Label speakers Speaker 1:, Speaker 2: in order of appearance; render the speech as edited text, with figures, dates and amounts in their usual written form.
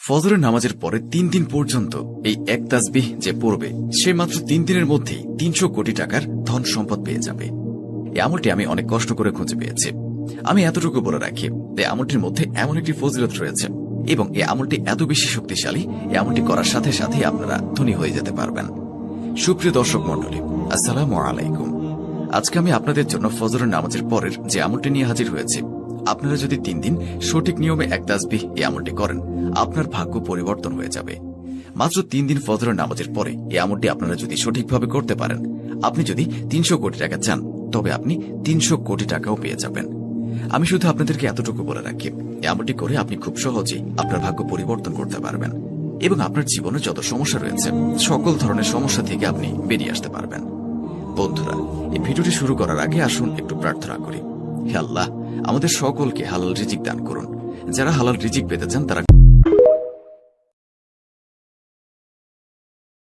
Speaker 1: ফজরের নামাজের পরে 3 দিন পর্যন্ত এই এক তাসবিহ যে পড়বে সে মাত্র 3 দিনের মধ্যেই 300 কোটি টাকার ধন সম্পদ পেয়ে যাবে। এই আমলটি আমি অনেক কষ্ট করে খুঁজে পেয়েছি। আমি এতটুকু বলে রাখি, এই আমলটির মধ্যে এমন একটি ফজিলত রয়েছে এবং এই আমলটি এত বেশি শক্তিশালী, এই আমলটি করার সাথে সাথে আপনারা ধনী হয়ে যেতে পারবেন। সুপ্রিয় দর্শক মণ্ডলী, আসসালামু আলাইকুম। আজকে আমি আপনাদের জন্য ফজরের নামাজের পরের যে আমলটি নিয়ে হাজির হয়েছি। আপনারা যদি 3 দিন সঠিক নিয়মে এক তাসবিহ এই আমলটি করেন, আপনার ভাগ্য পরিবর্তন হয়ে যাবে। মাত্র 3 দিন ফজরের নামাজের পরে এই আমলটি আপনারা যদি সঠিকভাবে করতে পারেন, আপনি যদি 300 কোটি টাকা চান, তবে আপনি 300 কোটি টাকাও পেয়ে যাবেন। আমি শুধু আপনাদেরকে এতটুকু বলে রাখি, এই আমলটি করে আপনি খুব সহজেই আপনার ভাগ্য পরিবর্তন করতে পারবেন এবং আপনার জীবনে যত সমস্যা রয়েছে সকল ধরনের সমস্যা থেকে আপনি বেরিয়ে আসতে পারবেন। বন্ধুরা, এই ভিডিওটি শুরু করার আগে আসুন একটু প্রার্থনা করি। হে আল্লাহ, আমাদের সকলকে হালাল রিজিক দান করুন। যারা হালাল রিজিক পেতে চান তারা